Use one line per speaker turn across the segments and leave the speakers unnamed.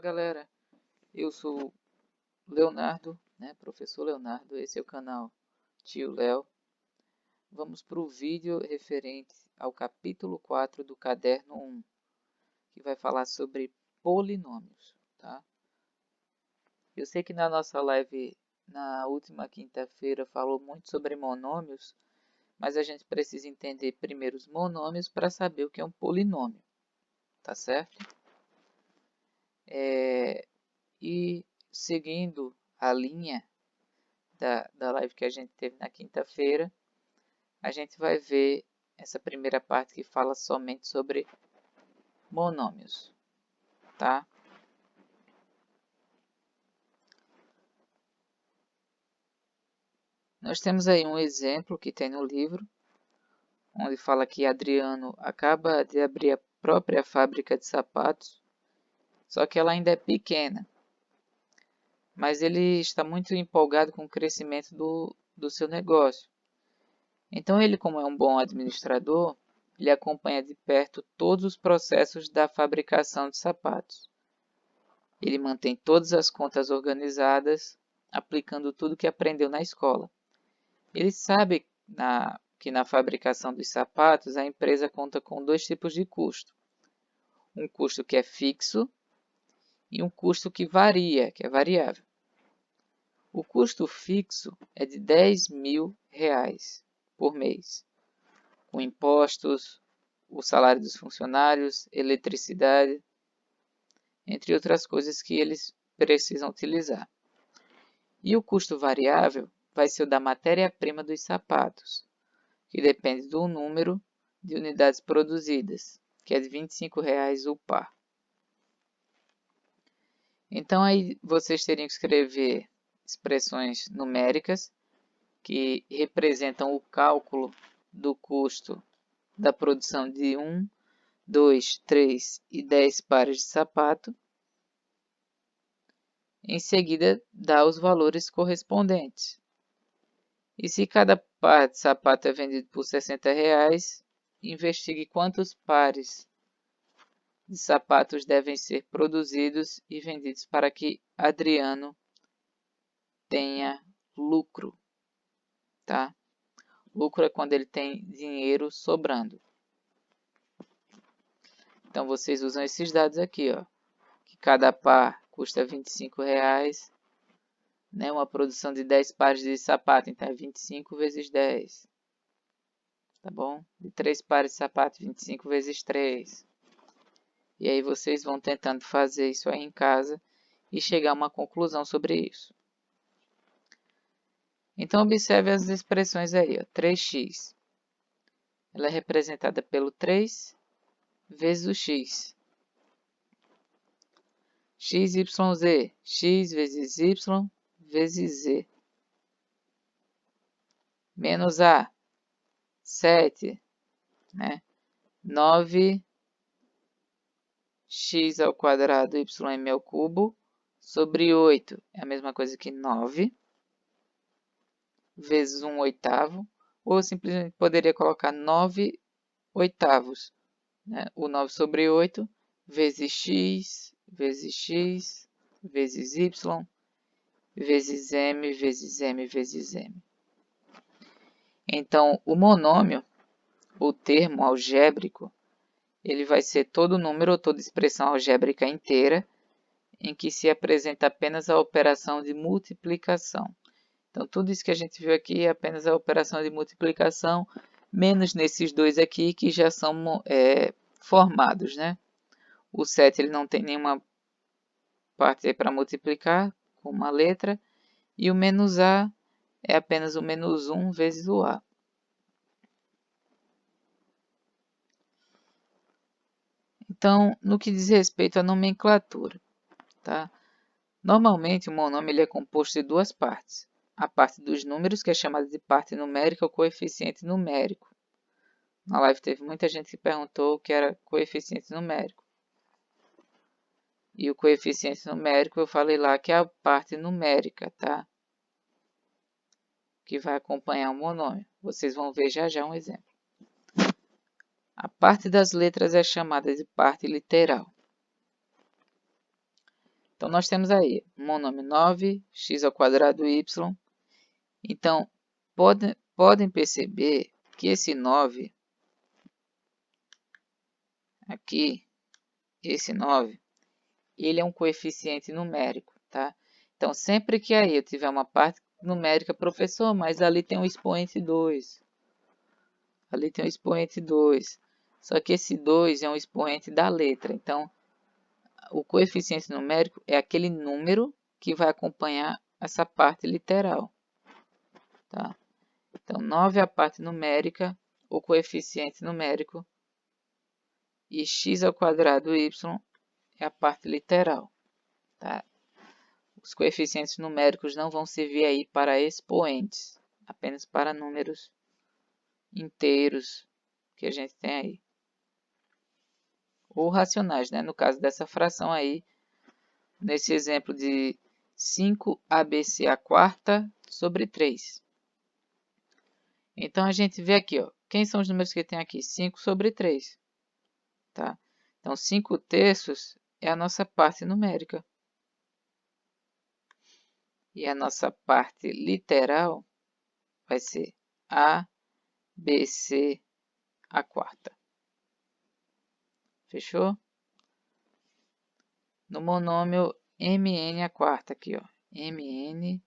galera, eu sou Leonardo, professor Leonardo, esse é o canal Tio Léo. Vamos para o vídeo referente ao capítulo 4 do caderno 1, que vai falar sobre polinômios, tá? Eu sei que na nossa live, na última quinta-feira, falou muito sobre monômios, mas a gente precisa entender primeiro os monômios para saber o que é um polinômio, tá certo? E seguindo a linha da live que a gente teve na quinta-feira, a gente vai ver essa primeira parte que fala somente sobre monômios, tá? Nós temos aí um exemplo que tem no livro, onde fala que Adriano acaba de abrir a própria fábrica de sapatos, só que ela ainda é pequena, mas ele está muito empolgado com o crescimento do seu negócio. Então ele, como é um bom administrador, ele acompanha de perto todos os processos da fabricação de sapatos. Ele mantém todas as contas organizadas, aplicando tudo que aprendeu na escola. Ele sabe que na fabricação dos sapatos a empresa conta com dois tipos de custo. Um custo que é fixo e um custo que varia, que é variável. O custo fixo é de R$10.000 por mês, com impostos, o salário dos funcionários, eletricidade, entre outras coisas que eles precisam utilizar. E o custo variável vai ser o da matéria-prima dos sapatos, que depende do número de unidades produzidas, que é de R$25 o par. Então aí vocês teriam que escrever expressões numéricas que representam o cálculo do custo da produção de 1, 2, 3 e 10 pares de sapato. Em seguida, dá os valores correspondentes. E se cada par de sapato é vendido por R$60, investigue quantos pares de sapatos devem ser produzidos e vendidos para que Adriano tenha lucro, tá? Lucro é quando ele tem dinheiro sobrando. Então vocês usam esses dados aqui, ó, que cada par custa R$25, né? Uma produção de 10 pares de sapato, então é 25 vezes 10, tá bom? De 3 pares de sapato, 25 vezes 3. E aí vocês vão tentando fazer isso aí em casa e chegar a uma conclusão sobre isso. Então observe as expressões aí, ó. 3x. Ela é representada pelo 3 vezes o x. X, y, z. X vezes y vezes z. Menos a. 7. Né? 9x ao quadrado ym ao cubo sobre 8. É a mesma coisa que 9 vezes 1 oitavo. Ou simplesmente poderia colocar 9 oitavos. Né? O 9 sobre 8 vezes x vezes y vezes m vezes m vezes m. Então, o monômio, o termo algébrico, ele vai ser todo número ou toda expressão algébrica inteira em que se apresenta apenas a operação de multiplicação. Então, tudo isso que a gente viu aqui é apenas a operação de multiplicação, menos nesses dois aqui que já são formados, né? O 7 ele não tem nenhuma parte para multiplicar com uma letra, e o menos a é apenas o menos 1 vezes o a. Então, no que diz respeito à nomenclatura, tá? Normalmente o monômio ele é composto de duas partes. A parte dos números, que é chamada de parte numérica ou coeficiente numérico. Na live teve muita gente que perguntou o que era coeficiente numérico. E o coeficiente numérico eu falei lá que é a parte numérica, tá? Que vai acompanhar o monômio. Vocês vão ver já já um exemplo. A parte das letras é chamada de parte literal. Então, nós temos aí um monômio 9x² y. Então, podem perceber que esse 9 aqui, esse 9, ele é um coeficiente numérico, tá? Então, sempre que aí eu tiver uma parte numérica, professor, mas ali tem um expoente 2. Ali tem um expoente 2. Só que esse 2 é um expoente da letra. Então, o coeficiente numérico é aquele número que vai acompanhar essa parte literal, tá? Então, 9 é a parte numérica, o coeficiente numérico, e x² y é a parte literal, tá? Os coeficientes numéricos não vão servir aí para expoentes, apenas para números inteiros que a gente tem aí. Ou racionais, né? No caso dessa fração aí, nesse exemplo de 5abc² sobre 3. Então, a gente vê aqui, ó, quem são os números que tem aqui? 5 sobre 3. Tá? Então, 5/3 é a nossa parte numérica. E a nossa parte literal vai ser ABC². Fechou? No monômio mn², aqui, ó, mn².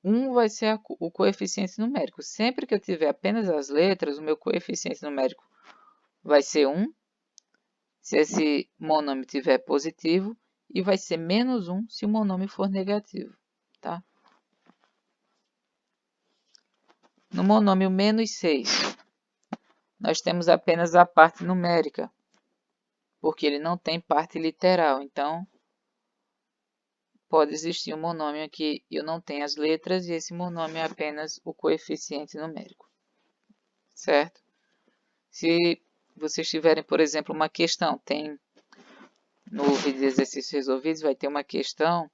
1 vai ser o coeficiente numérico. Sempre que eu tiver apenas as letras, o meu coeficiente numérico vai ser 1. Se esse monômio tiver positivo, e vai ser menos 1 se o monômio for negativo, tá? No monômio menos 6, nós temos apenas a parte numérica, porque ele não tem parte literal. Então, pode existir um monômio aqui eu não tenho as letras e esse monômio é apenas o coeficiente numérico, certo? Se vocês tiverem, por exemplo, uma questão, no vídeo de exercícios resolvidos vai ter uma questão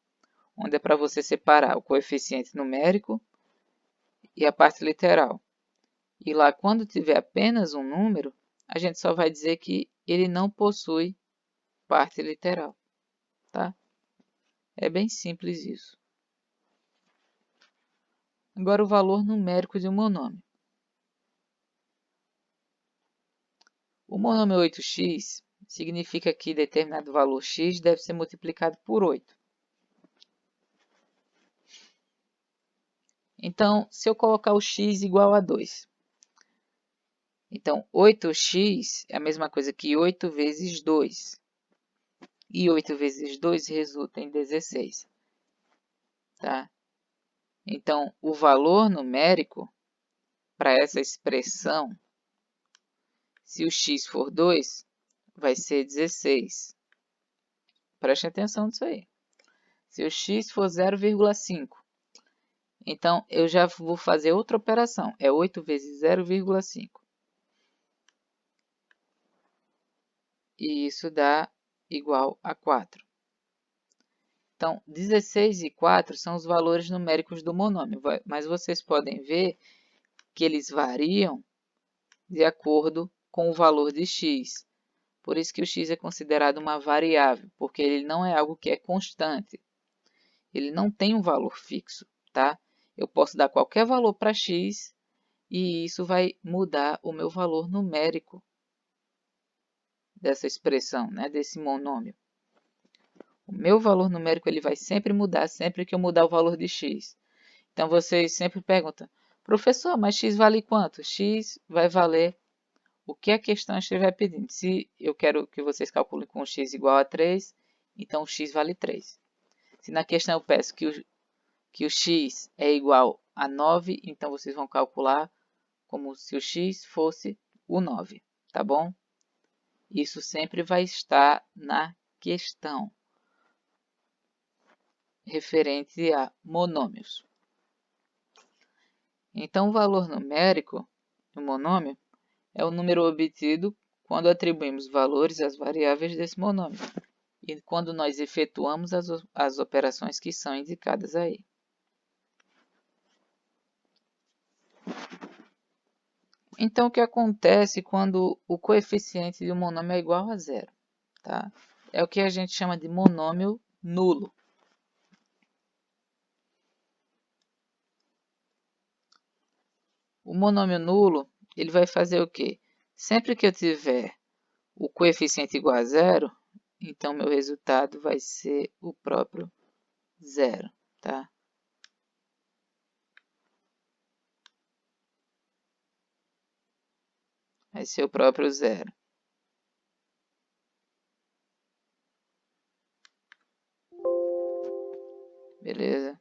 onde é para você separar o coeficiente numérico e a parte literal. E lá, quando tiver apenas um número, a gente só vai dizer que ele não possui parte literal, tá? É bem simples isso. Agora, o valor numérico de um monômio. O monômio 8x significa que determinado valor x deve ser multiplicado por 8. Então, se eu colocar o x igual a 2, então 8x é a mesma coisa que 8 vezes 2. E 8 vezes 2 resulta em 16. Tá? Então, o valor numérico para essa expressão, se o x for 2, vai ser 16. Preste atenção nisso aí. Se o x for 0,5, então eu já vou fazer outra operação. É 8 vezes 0,5. E isso dá igual a 4. Então, 16 e 4 são os valores numéricos do monômio, mas vocês podem ver que eles variam de acordo com o valor de x. Por isso que o x é considerado uma variável, porque ele não é algo que é constante. Ele não tem um valor fixo, tá? Eu posso dar qualquer valor para x e isso vai mudar o meu valor numérico dessa expressão, né? Desse monômio. O meu valor numérico ele vai sempre mudar, sempre que eu mudar o valor de x. Então, vocês sempre perguntam, professor, mas x vale quanto? X vai valer o que a questão estiver pedindo. Se eu quero que vocês calculem com x igual a 3, então o x vale 3. Se na questão eu peço que o x é igual a 9, então vocês vão calcular como se o x fosse o 9, tá bom? Isso sempre vai estar na questão referente a monômios. Então, o valor numérico do monômio é o número obtido quando atribuímos valores às variáveis desse monômio e quando nós efetuamos as operações que são indicadas aí. Então, o que acontece quando o coeficiente de um monômio é igual a zero? Tá? é o que a gente chama de monômio nulo. O monômio nulo, ele vai fazer o quê? Sempre que eu tiver o coeficiente igual a zero, então meu resultado vai ser o próprio zero, tá? Vai ser o próprio zero. Beleza?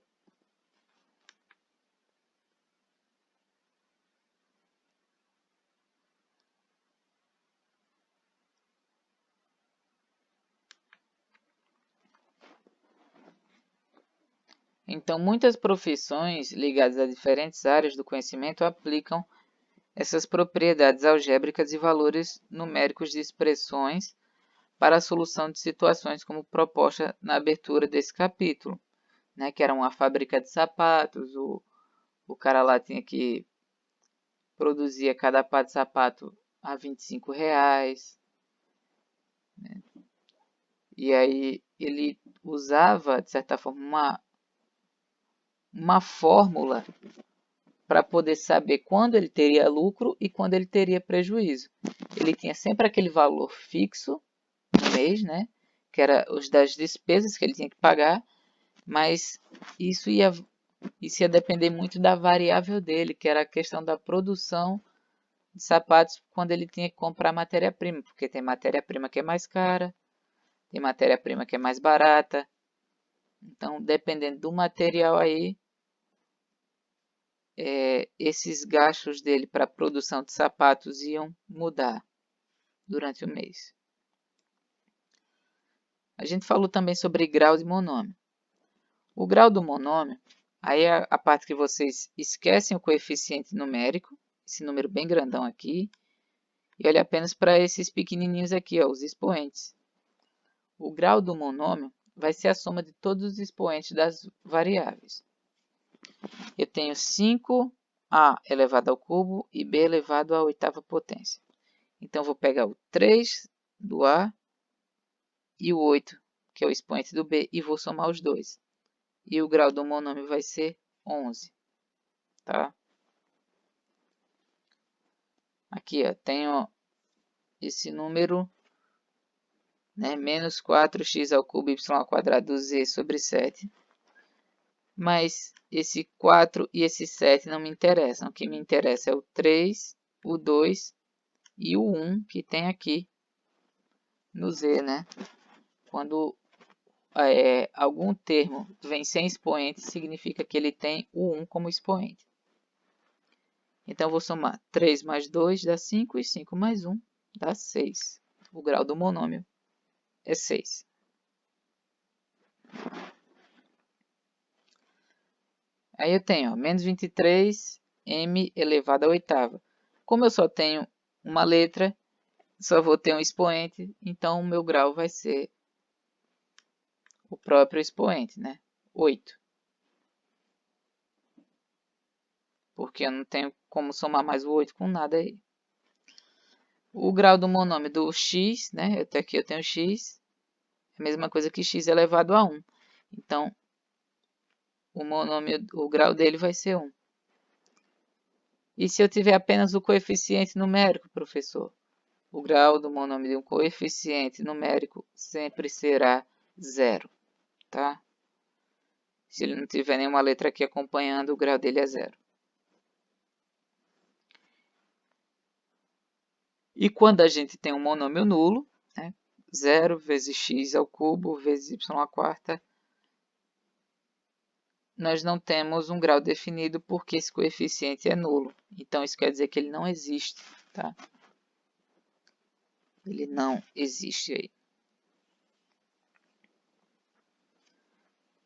Então, muitas profissões ligadas a diferentes áreas do conhecimento aplicam essas propriedades algébricas e valores numéricos de expressões para a solução de situações como proposta na abertura desse capítulo, né? Que era uma fábrica de sapatos, o cara lá tinha que produzia cada par de sapato a R$ 25, né? E aí ele usava, de certa forma, uma fórmula para poder saber quando ele teria lucro e quando ele teria prejuízo. Ele tinha sempre aquele valor fixo no mês, né? Que era os das despesas que ele tinha que pagar, mas isso ia depender muito da variável dele, que era a questão da produção de sapatos quando ele tinha que comprar matéria-prima, porque tem matéria-prima que é mais cara, tem matéria-prima que é mais barata. Então, dependendo do material aí, esses gastos dele para a produção de sapatos iam mudar durante o mês. A gente falou também sobre grau de monômio. O grau do monômio, aí é a parte que vocês esquecem o coeficiente numérico, esse número bem grandão aqui, e olha apenas para esses pequenininhos aqui, ó, os expoentes. O grau do monômio vai ser a soma de todos os expoentes das variáveis. Eu tenho 5a elevado ao cubo e b elevado à oitava potência. Então, vou pegar o 3 do a e o 8, que é o expoente do b, e vou somar os dois. E o grau do monômio vai ser 11. Tá? Aqui, ó, tenho esse número, né, menos 4x ao cubo y ao quadrado z sobre 7. Mas esse 4 e esse 7 não me interessam. O que me interessa é o 3, o 2 e o 1 que tem aqui no z, né? Quando algum termo vem sem expoente, significa que ele tem o 1 como expoente. Então, vou somar 3 mais 2 dá 5 e 5 mais 1 dá 6. O grau do monômio é 6. Aí eu tenho menos 23, m elevado à oitava. Como eu só tenho uma letra, só vou ter um expoente, então o meu grau vai ser o próprio expoente, né? 8. Porque eu não tenho como somar mais o 8 com nada aí. O grau do monômio do x, né? Até aqui eu tenho x, é a mesma coisa que x elevado a 1. Então, o grau dele vai ser 1. E se eu tiver apenas o coeficiente numérico, professor? O grau do monômio de um coeficiente numérico sempre será 0, tá? Se ele não tiver nenhuma letra aqui acompanhando, o grau dele é 0. E quando a gente tem um monômio nulo, né, 0 vezes x ao cubo vezes y à quarta, nós não temos um grau definido porque esse coeficiente é nulo. Então, isso quer dizer que ele não existe, tá? Ele não existe aí.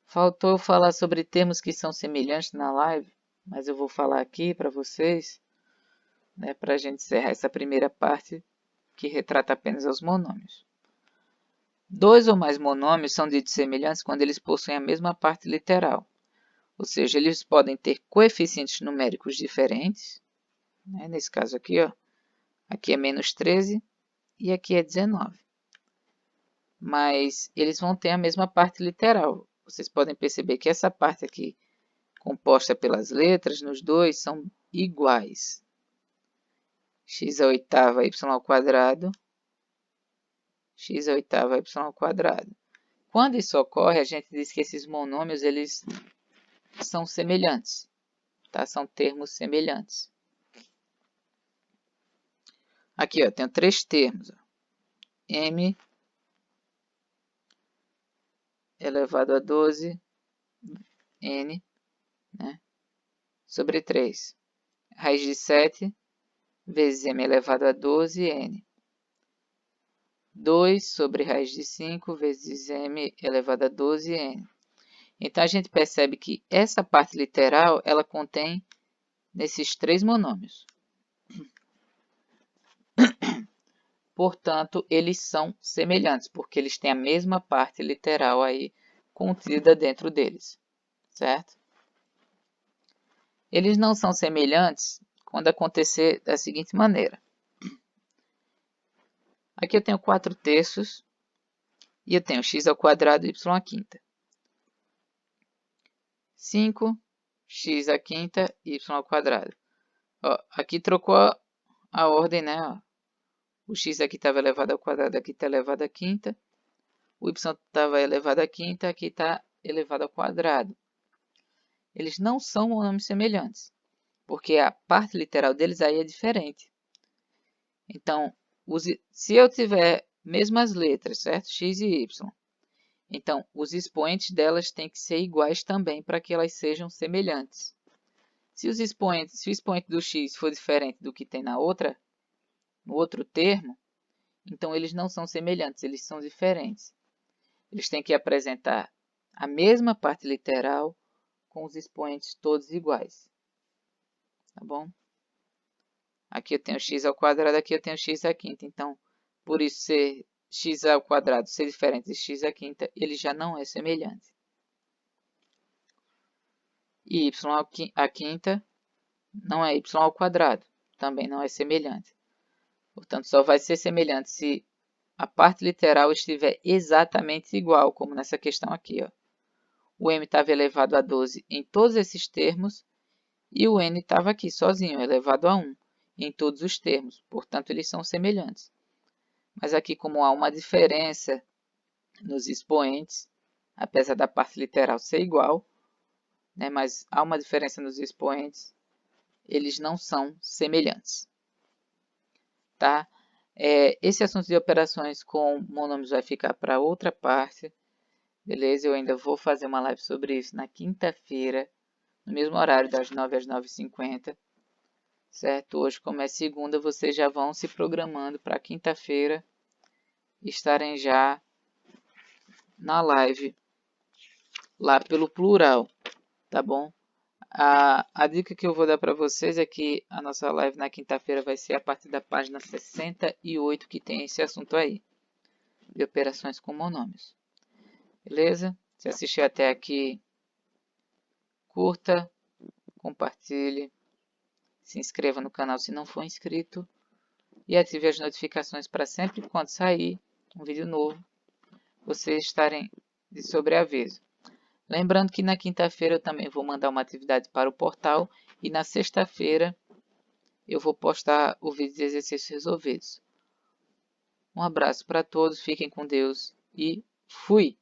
Faltou falar sobre termos que são semelhantes na live, mas eu vou falar aqui para vocês, né, para a gente encerrar essa primeira parte que retrata apenas os monômios. Dois ou mais monômios são ditos semelhantes quando eles possuem a mesma parte literal. Ou seja, eles podem ter coeficientes numéricos diferentes, né? Nesse caso aqui, ó, aqui é menos 13 e aqui é 19. mas eles vão ter a mesma parte literal. Vocês podem perceber que essa parte aqui, composta pelas letras, nos dois, são iguais. X à oitava, y ao quadrado. X à oitava, y ao quadrado. Quando isso ocorre, a gente diz que esses monômios eles são semelhantes. Tá? São termos semelhantes. Aqui, ó, tenho três termos. Ó. M elevado a 12, N, né, sobre 3. Raiz de 7 vezes M elevado a 12, N. 2 sobre raiz de 5 vezes M elevado a 12, N. Então, a gente percebe que essa parte literal, ela contém nesses três monômios. Portanto, eles são semelhantes, porque eles têm a mesma parte literal aí contida dentro deles, certo? Eles não são semelhantes quando acontecer da seguinte maneira. Aqui eu tenho 4/3 e eu tenho x ao quadrado e y à quinta. 5, x à quinta e y ao quadrado. Ó, aqui trocou a ordem, né? Ó. O x aqui estava elevado ao quadrado, aqui está elevado à quinta. O y estava elevado à quinta, aqui está elevado ao quadrado. Eles não são monômios semelhantes, porque a parte literal deles aí é diferente. Então, se eu tiver mesmas letras, certo? X e y. Então, os expoentes delas têm que ser iguais também para que elas sejam se o expoente do x for diferente do que tem no outro termo, então eles não são semelhantes, eles são diferentes. Eles têm que apresentar a mesma parte literal com os expoentes todos iguais. Tá bom? Aqui eu tenho x ao quadrado, aqui eu tenho x à quinta. Então, por isso ser x ao quadrado ser diferente de x à quinta, ele já não é semelhante. E y à quinta não é y ao quadrado, também não é semelhante. Portanto, só vai ser semelhante se a parte literal estiver exatamente igual, como nessa questão aqui. Ó. O m estava elevado a 12 em todos esses termos e o n estava aqui sozinho, elevado a 1 em todos os termos. Portanto, eles são semelhantes. Mas aqui, como há uma diferença nos expoentes, apesar da parte literal ser igual, né, mas há uma diferença nos expoentes, eles não são semelhantes. Tá? Esse assunto de operações com monômios vai ficar para outra parte. Beleza? Eu ainda vou fazer uma live sobre isso na quinta-feira, no mesmo horário, das 9 às 9h50. Certo? Hoje, como é segunda, vocês já vão se programando para quinta-feira estarem já na live lá pelo plural, tá bom? A dica que eu vou dar para vocês é que a nossa live na quinta-feira vai ser a partir da página 68, que tem esse assunto aí, de operações com monômios. Beleza? Se assistiu até aqui, curta, compartilhe, se inscreva no canal se não for inscrito e ative as notificações para sempre quando sair um vídeo novo, vocês estarem de sobreaviso. Lembrando que na quinta-feira eu também vou mandar uma atividade para o portal e na sexta-feira eu vou postar o vídeo de exercícios resolvidos. Um abraço para todos, fiquem com Deus e fui!